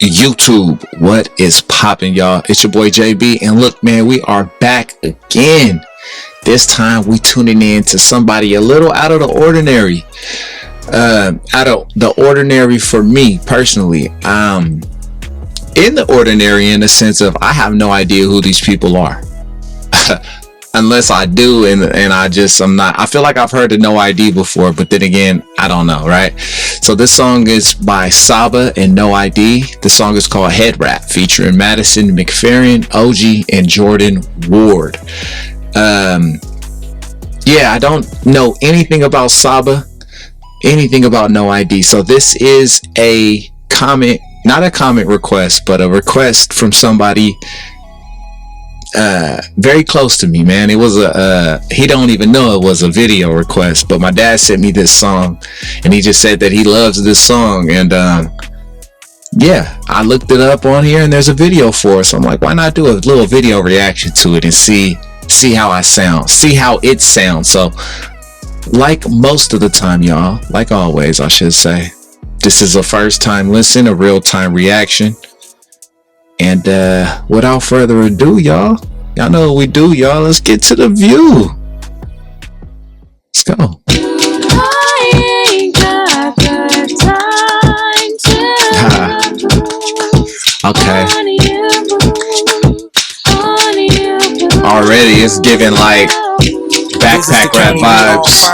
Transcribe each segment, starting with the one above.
YouTube, what is popping, y'all? It's your boy JB, and look, man, we are back again. This time we tuning in to somebody a little out of the ordinary. Out of the ordinary for me personally. In the ordinary in the sense of I have no idea who these people are. Unless I do, and I'm not. I feel like I've heard of No ID before, but then again, I don't know, right? So this song is by Saba and No ID. The song is called Head.Rap, featuring Madison Mcferrin, Ogi, and Jordan Ward. Yeah, I don't know anything about Saba, anything about No ID. So this is a comment, not a comment request, but a request from somebody very close to me, man. It was he don't even know it was a video request, but my dad sent me this song and he just said that he loves this song, and yeah, I looked it up on here and there's a video for it, so I'm like, why not do a little video reaction to it and see how I sound, see how it sounds. So like most of the time, y'all, like always I should say, this is a first time listen, a real time reaction. And without further ado, y'all know what we do, y'all. Let's get to the view. Let's go. I ain't got the time to okay. Already it's giving like backpack rap vibes.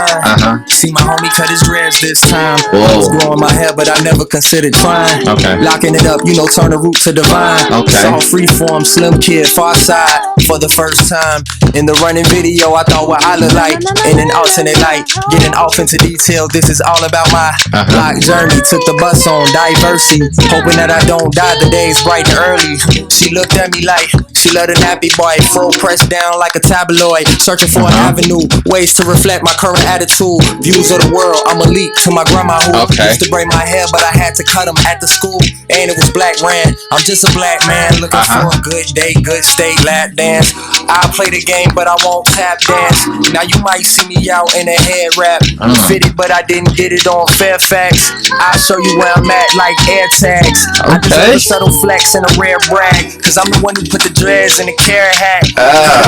See my homie cut his dreads this time. Whoa. I was growing my hair, but I never considered trying. Okay. Locking it up, turn the root to divine. Okay. Saw freeform, slim kid, far side for the first time. In the running video, I thought what I look like. In an alternate light, getting off into detail. This is all about my block journey. Took the bus on diversity, hoping that I don't die. The day's bright and early. She looked at me like she loved a nappy boy. Fro pressed down like a tabloid, searching for an avenue, ways to reflect my current attitude. Views of the world, I'm a leak to my grandma who used to braid my hair, but I had to cut them at the school. And it was black ran. I'm just a black man looking for a good day, good state, lap dance. I play the game, but I won't tap dance. Now you might see me out in a head rap. Fitted, but I didn't get it on Fairfax. I'll show you where I'm at like air tags. I deserve a subtle flex and a rare brag, cause I'm the one who put the dreads in the carrot hat.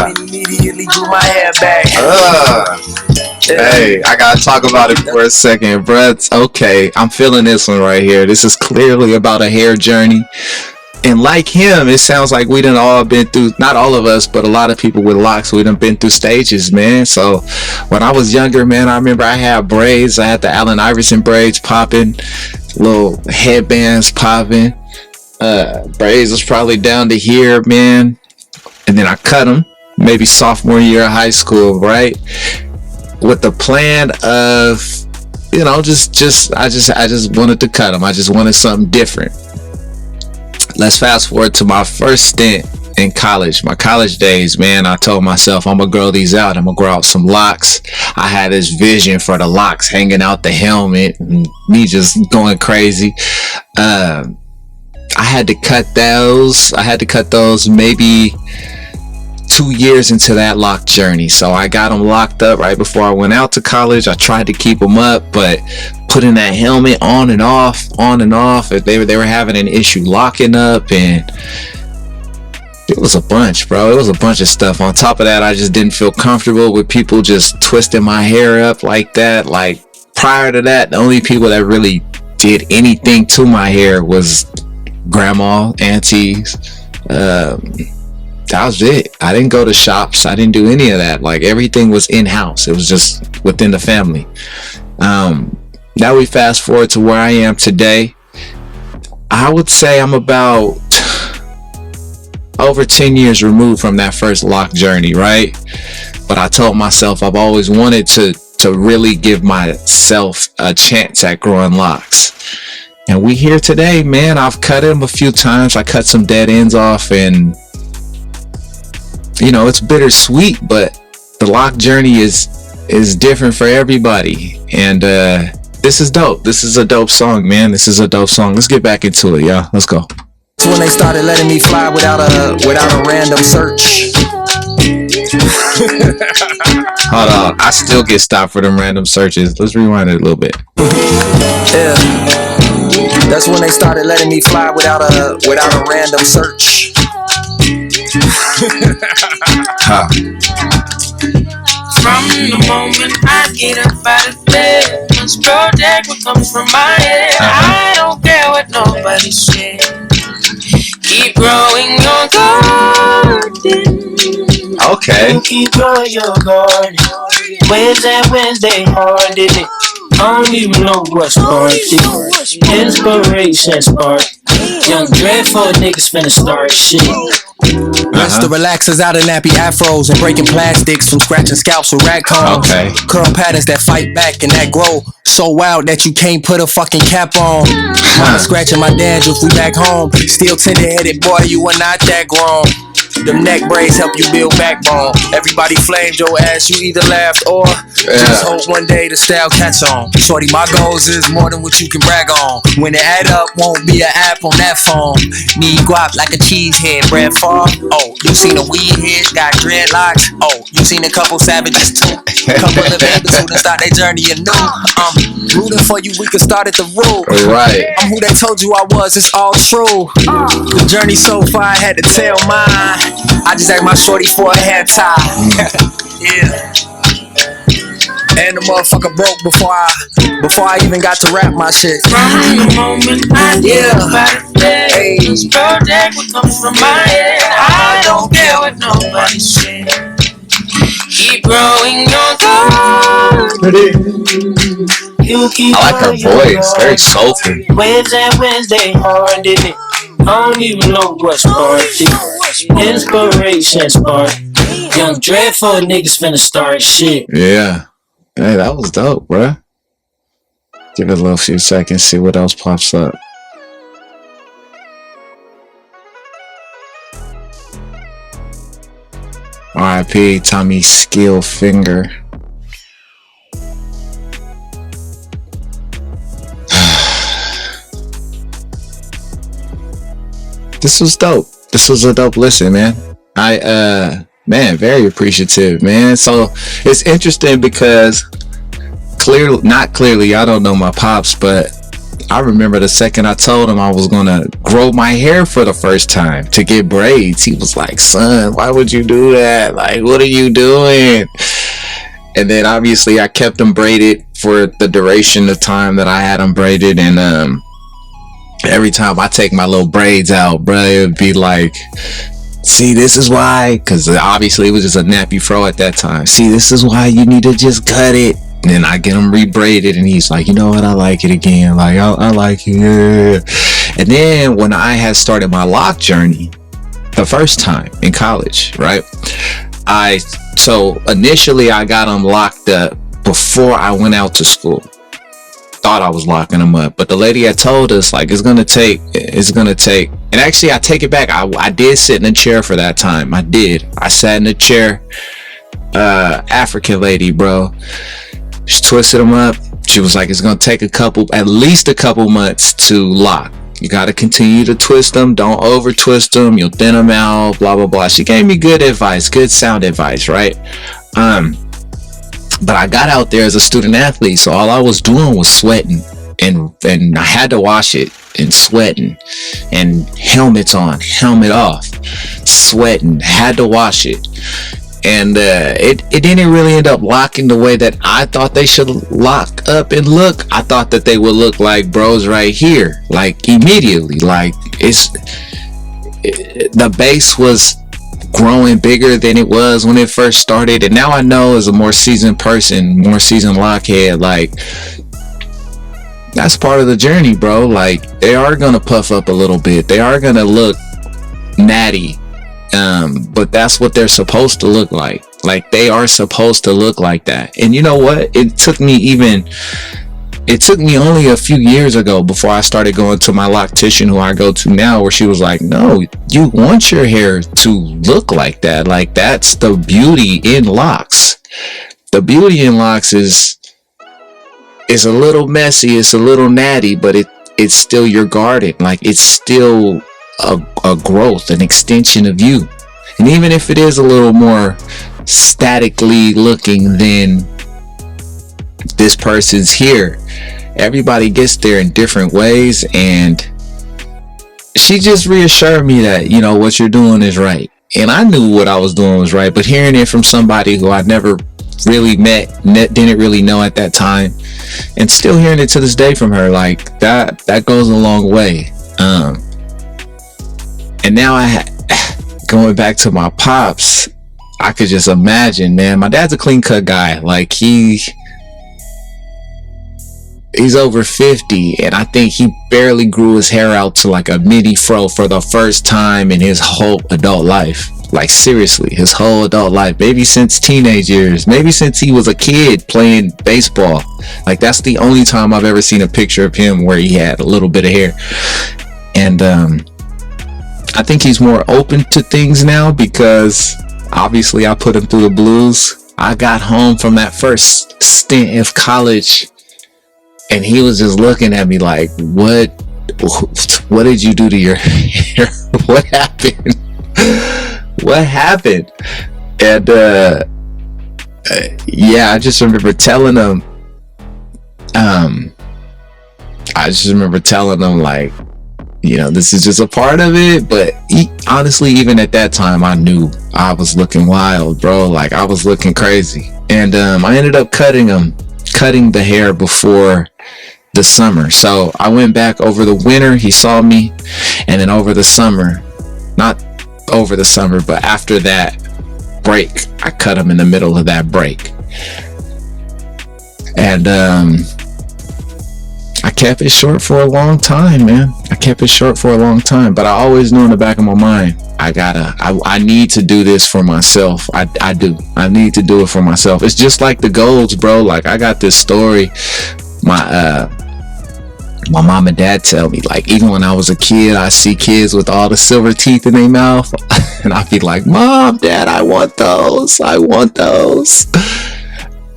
And immediately grew my hair back. Hey, I gotta talk about it for a second, bruh. Okay, I'm feeling this one right here. This is clearly about a hair journey. And like him, it sounds like we done all been through, not all of us, but a lot of people with locks, we done been through stages, man. So when I was younger, man, I remember I had braids. I had the Allen Iverson braids popping, little headbands popping. Braids was probably down to here, man. And then I cut them, maybe sophomore year of high school, right? With the plan of, I just wanted to cut them. I just wanted something different. Let's fast forward to my first stint in college, my college days, man. I told myself I'm gonna grow these out. I'm gonna grow out some locks. I had this vision for the locks hanging out the helmet and me just going crazy. I had to cut those maybe 2 years into that lock journey. So I got them locked up right before I went out to college. I tried to keep them up, but putting that helmet on and off, if they were having an issue locking up, and it was a bunch, bro. It was a bunch of stuff. On top of that, I just didn't feel comfortable with people just twisting my hair up like that. Like prior to that, the only people that really did anything to my hair was grandma, aunties. That was it. I didn't go to shops. I didn't do any of that. Like everything was in-house. It was just within the family. Now we fast forward to where I am today. I would say I'm about over 10 years removed from that first lock journey, right? But I told myself I've always wanted to really give myself a chance at growing locks. And we here today, man. I've cut them a few times. I cut some dead ends off, and it's bittersweet, but the lock journey is different for everybody. And this is dope. This is a dope song, man. This is a dope song. Let's get back into it, y'all. Let's go. It's when they started letting me fly without a random search. Hold on, I still get stopped for them random searches. Let's rewind it a little bit. Yeah. That's when they started letting me fly without a random search. Huh. From the moment I get up out of bed, this project what comes from my head. I don't care what nobody said. Keep growing your garden. Okay. Keep growing your garden. Wednesday hard, did it? I don't even know what's started. Inspiration spark. Young dreadful niggas finna start shit. Rest the relaxers out of nappy afros and breaking plastics from scratching scalps with rat combs. Okay. Curl patterns that fight back and that grow so wild that you can't put a fucking cap on. Mama scratching my dandruff, we back home. Still tender-headed, boy, you are not that grown. Them neck braids help you build backbone. Everybody flamed your ass, you either laughed or just hope one day the style catch on. Shorty, my goals is more than what you can brag on. When it add up, won't be an app on that phone. Need guap like a cheesehead, Brad Favre. Oh, you seen a weed head, got dreadlocks. Oh, you seen a couple savages too. Couple of neighbors who done start their journey anew. Rooting for you, we can start at the root. Right. I'm who they told you I was, it's all true. The journey so far, I had to tell mine. I just asked my shorty for a hair tie. Yeah. And the motherfucker broke before I even got to rap my shit. From the moment I get up out of bed, this project what comes from my head. I don't care what nobody said. Keep growing your garden. I like her voice, very soulful. Wednesday hard, did it? I don't even know what's started. Inspiration spark. Young dreadful niggas finna start shit. Yeah. Hey, that was dope, bruh. Give it a little few seconds, see what else pops up. R.I.P. Tommy Skillfinger. This was dope. This was a dope listen, man. Man, very appreciative, man. So it's interesting because not clearly, I don't know my pops, but I remember the second I told him I was gonna grow my hair for the first time to get braids, he was like, son, why would you do that? Like, what are you doing? And then obviously I kept them braided for the duration of time that I had them braided, and every time I take my little braids out, bro, it would be like, see, this is why, because obviously it was just a nappy fro at that time. See, this is why you need to just cut it. And then I get him rebraided, and he's like, you know what, I like it again. Like, I like it, yeah. And then when I had started my lock journey the first time in college, right? So initially I got them locked up before I went out to school. Thought I was locking them up, but the lady had told us, like, it's gonna take, and actually I take it back. I did sit in a chair for that time. I sat in a chair. African lady, bro, she twisted them up. She was like, it's gonna take at least a couple months to lock. You gotta continue to twist them. Don't over twist them. You'll thin them out, blah blah blah. She gave me good advice, good sound advice, right? But I got out there as a student athlete, so all I was doing was sweating, and I had to wash it, and sweating, and helmets on, helmet off, sweating, had to wash it. And it didn't really end up locking the way that I thought they should lock up and look. I thought that they would look like bros right here, like immediately. Like the base was growing bigger than it was when it first started, and now I know as a more seasoned person, more seasoned lockhead, like that's part of the journey, bro. Like they are gonna puff up a little bit, they are gonna look natty, but that's what they're supposed to look like. Like they are supposed to look like that. And you know what, it took me only a few years ago before I started going to my loctician, who I go to now, where she was like, no, you want your hair to look like that. Like that's the beauty in locks. The beauty in locks is a little messy, it's a little natty, but it's still your garden. Like it's still a growth, an extension of you. And even if it is a little more statically looking than this person's here, everybody gets there in different ways, and she just reassured me that, you know, what you're doing is right. And I knew what I was doing was right, but hearing it from somebody who I never really didn't really know at that time, and still hearing it to this day from her, like that goes a long way. And now going back to my pops, I could just imagine, man, my dad's a clean cut guy. Like he's over 50, and I think he barely grew his hair out to like a midi fro for the first time in his whole adult life. Like seriously, his whole adult life, maybe since teenage years, maybe since he was a kid playing baseball. Like that's the only time I've ever seen a picture of him where he had a little bit of hair. And I think he's more open to things now, because obviously I put him through the blues. I got home from that first stint of college, and he was just looking at me like, what did you do to your hair? What happened? What happened? And yeah, I just remember telling him, like, you know, this is just a part of it. But honestly, even at that time, I knew I was looking wild, bro. Like I was looking crazy. And I ended up cutting the hair before the summer. So I went back over the winter, he saw me, and then over the summer, not over the summer, but after that break, I cut him in the middle of that break. And I kept it short for a long time, man. I kept it short for a long time, but I always knew in the back of my mind, I need to do this for myself. I need to do it for myself. It's just like the golds, bro. Like I got this story, my mom and dad tell me, like, even when I was a kid, I see kids with all the silver teeth in their mouth, and I'd be like, Mom, Dad, I want those.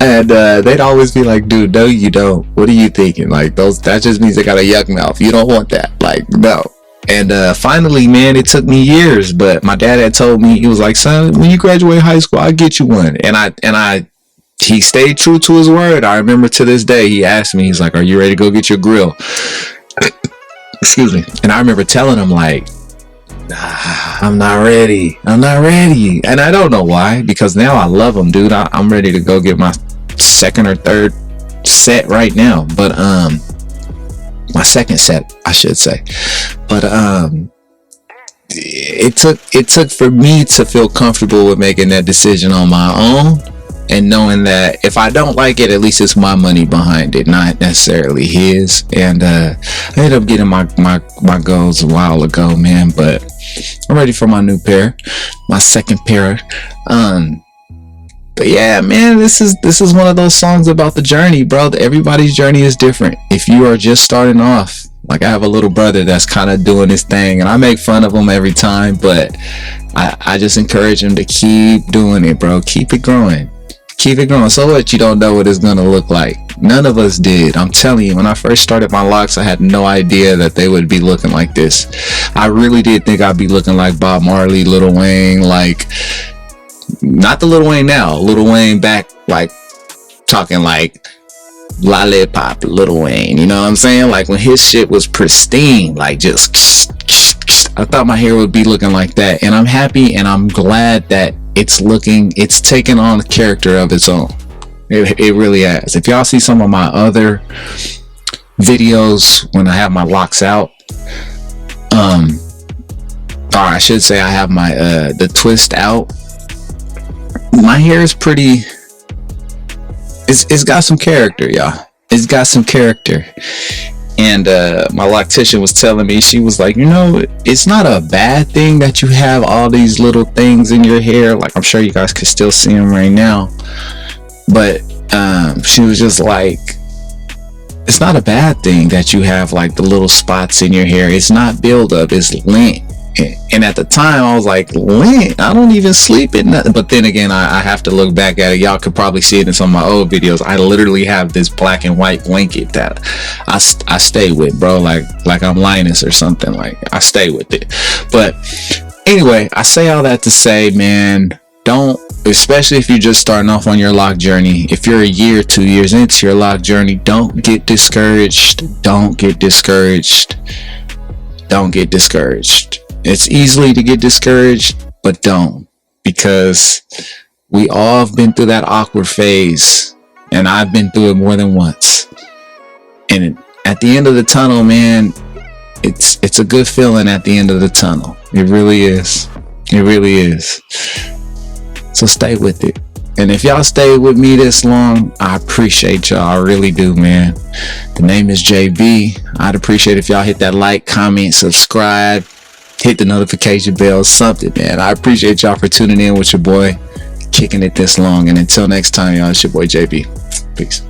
And they'd always be like, dude, no, you don't. What are you thinking? Like, that just means they got a yuck mouth. You don't want that. Like, no. And finally, man, it took me years, but my dad had told me, he was like, son, when you graduate high school, I'll get you one. And he stayed true to his word. I remember to this day, he asked me, he's like, are you ready to go get your grill? Excuse me. And I remember telling him, like, nah, I'm not ready. And I don't know why, because now I love them, dude. I'm ready to go get my second or third set right now. But my second set, I should say. But it took for me to feel comfortable with making that decision on my own, and knowing that if I don't like it, at least it's my money behind it, not necessarily his. And I ended up getting my goals a while ago, man, but I'm ready for my new pair, my second pair. But yeah, man, this is one of those songs about the journey, bro. Everybody's journey is different. If you are just starting off, like I have a little brother that's kind of doing his thing, and I make fun of him every time, but I just encourage him to keep doing it, bro. Keep it growing. So what? You don't know what it's gonna look like. None of us did. I'm telling you, when I first started my locks, I had no idea that they would be looking like this. I really did think I'd be looking like Bob Marley, Lil Wayne, like, not the Lil Wayne now, Lil Wayne back, like talking like lollipop Lil Wayne, you know what I'm saying? Like when his shit was pristine, like just, I thought my hair would be looking like that. And I'm happy, and I'm glad that it's taken on a character of its own. It really has. If y'all see some of my other videos when I have my locks out, or I should say I have my the twist out, my hair is pretty, it's got some character, y'all. It's got some character. And my loctician was telling me, she was like, you know, it's not a bad thing that you have all these little things in your hair. Like, I'm sure you guys can still see them right now. But she was just like, it's not a bad thing that you have like the little spots in your hair. It's not buildup, it's lint. And at the time I was like, lint? I don't even sleep at nothing. But then again, I have to look back at it. Y'all could probably see it in some of my old videos. I literally have this black and white blanket that I stay with, bro, like I'm Linus or something. Like I stay with it. But anyway, I say all that to say, man, don't especially if you're just starting off on your lock journey. If you're a year, 2 years into your lock journey, don't get discouraged. Don't get discouraged. Don't get discouraged. It's easily to get discouraged, but don't, because we all have been through that awkward phase, and I've been through it more than once. And at the end of the tunnel, man, it's a good feeling at the end of the tunnel. It really is. It really is. So stay with it. And if y'all stay with me this long, I appreciate y'all. I really do, man. The name is JB. I'd appreciate if y'all hit that like, comment, subscribe, hit the notification bell, something, man. I appreciate y'all for tuning in with your boy, kicking it this long. And until next time, y'all, it's your boy JB. Peace.